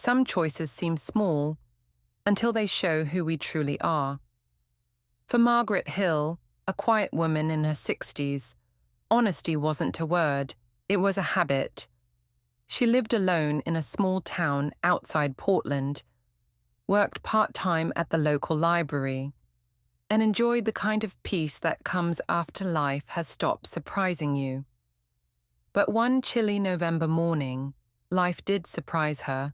Some choices seem small until they show who we truly are. For Margaret Hill, a quiet woman in her 60s, honesty wasn't a word, it was a habit. She lived alone in a small town outside Portland, worked part-time at the local library, and enjoyed the kind of peace that comes after life has stopped surprising you. But one chilly November morning, life did surprise her.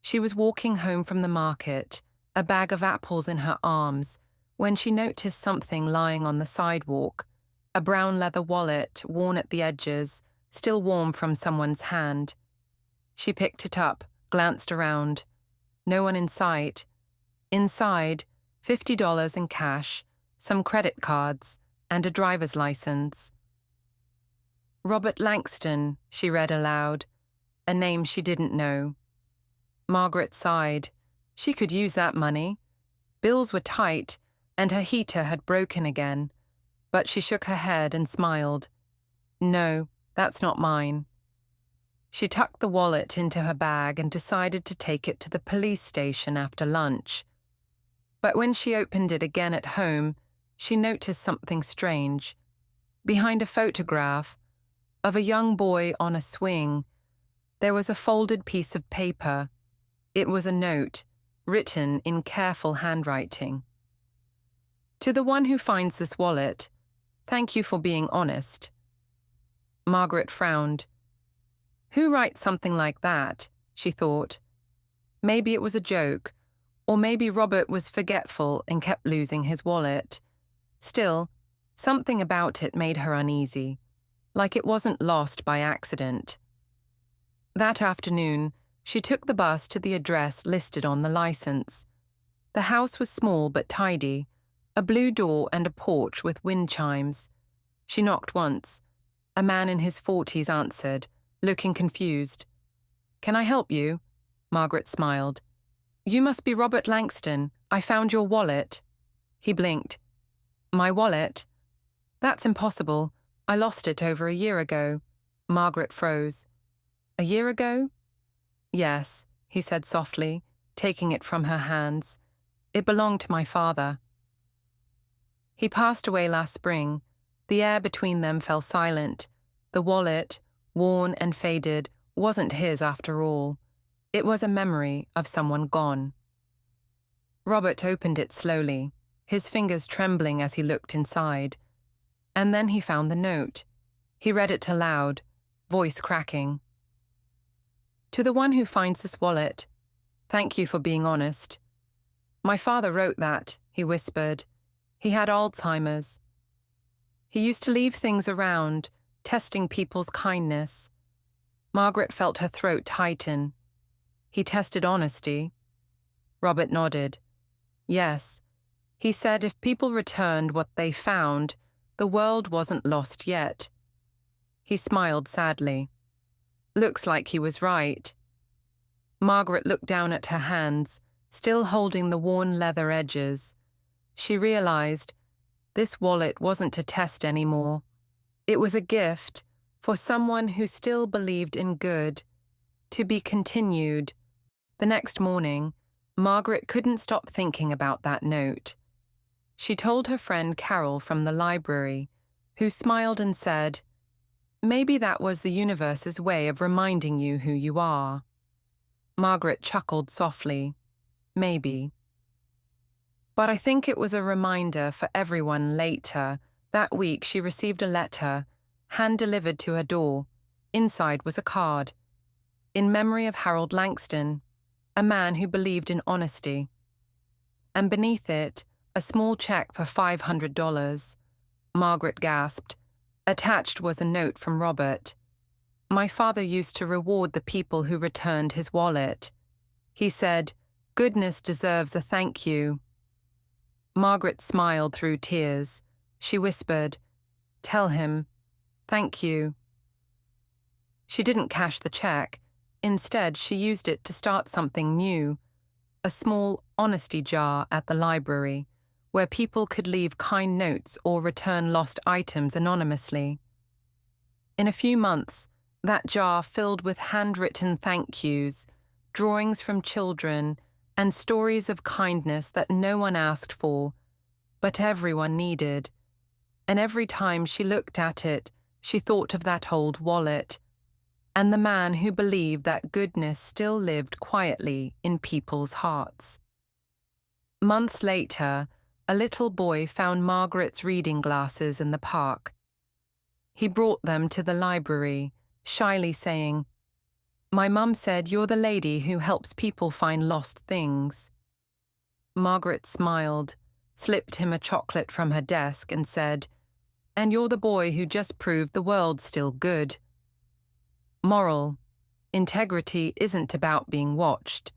She was walking home from the market, a bag of apples in her arms, when she noticed something lying on the sidewalk, a brown leather wallet worn at the edges, still warm from someone's hand. She picked it up, glanced around. No one in sight. Inside, $50 in cash, some credit cards, and a driver's license. Robert Langston, she read aloud, a name she didn't know. Margaret sighed. She could use that money. Bills were tight, and her heater had broken again, but she shook her head and smiled. No, that's not mine. She tucked the wallet into her bag and decided to take it to the police station after lunch. But when she opened it again at home, she noticed something strange. Behind a photograph of a young boy on a swing, there was a folded piece of paper. It was a note, written in careful handwriting. To the one who finds this wallet, thank you for being honest. Margaret frowned. Who writes something like that? She thought. Maybe it was a joke, or maybe Robert was forgetful and kept losing his wallet. Still, something about it made her uneasy, like it wasn't lost by accident. That afternoon, she took the bus to the address listed on the license. The house was small but tidy, a blue door and a porch with wind chimes. She knocked once. A man in his 40s answered, looking confused. Can I help you? Margaret smiled. You must be Robert Langston. I found your wallet. He blinked. My wallet? That's impossible. I lost it over a year ago. Margaret froze. A year ago? Yes, he said softly, taking it from her hands. It belonged to my father. He passed away last spring. The air between them fell silent. The wallet, worn and faded, wasn't his after all. It was a memory of someone gone. Robert opened it slowly, his fingers trembling as he looked inside. And then he found the note. He read it aloud, voice cracking. To the one who finds this wallet, thank you for being honest. My father wrote that, he whispered. He had Alzheimer's. He used to leave things around, testing people's kindness. Margaret felt her throat tighten. He tested honesty. Robert nodded. Yes. He said if people returned what they found, the world wasn't lost yet. He smiled sadly. Looks like he was right. Margaret looked down at her hands, still holding the worn leather edges. She realized this wallet wasn't a test anymore. It was a gift for someone who still believed in good, to be continued. The next morning, Margaret couldn't stop thinking about that note. She told her friend Carol from the library, who smiled and said, Maybe that was the universe's way of reminding you who you are. Margaret chuckled softly. Maybe. But I think it was a reminder for everyone later. That week she received a letter, hand-delivered to her door. Inside was a card. In memory of Harold Langston, a man who believed in honesty. And beneath it, a small check for $500. Margaret gasped. Attached was a note from Robert. My father used to reward the people who returned his wallet. He said, goodness deserves a thank you. Margaret smiled through tears. She whispered, tell him, thank you. She didn't cash the check. Instead, she used it to start something new, a small honesty jar at the library, where people could leave kind notes or return lost items anonymously. In a few months, that jar filled with handwritten thank yous, drawings from children, and stories of kindness that no one asked for, but everyone needed. And every time she looked at it, she thought of that old wallet, and the man who believed that goodness still lived quietly in people's hearts. Months later, a little boy found Margaret's reading glasses in the park. He brought them to the library, shyly saying, "My mum said you're the lady who helps people find lost things." Margaret smiled, slipped him a chocolate from her desk and said, "And you're the boy who just proved the world's still good." Moral: integrity isn't about being watched.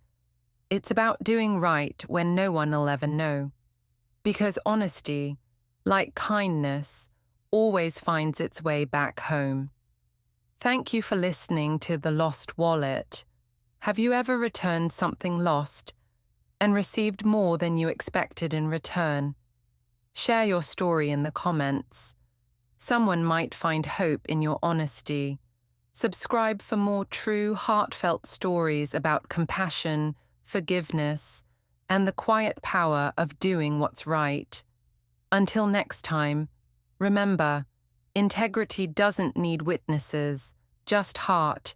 It's about doing right when no one will ever know. Because honesty, like kindness, always finds its way back home. Thank you for listening to The Lost Wallet. Have you ever returned something lost and received more than you expected in return? Share your story in the comments. Someone might find hope in your honesty. Subscribe for more true, heartfelt stories about compassion, forgiveness, and the quiet power of doing what's right. Until next time, remember, integrity doesn't need witnesses, just heart,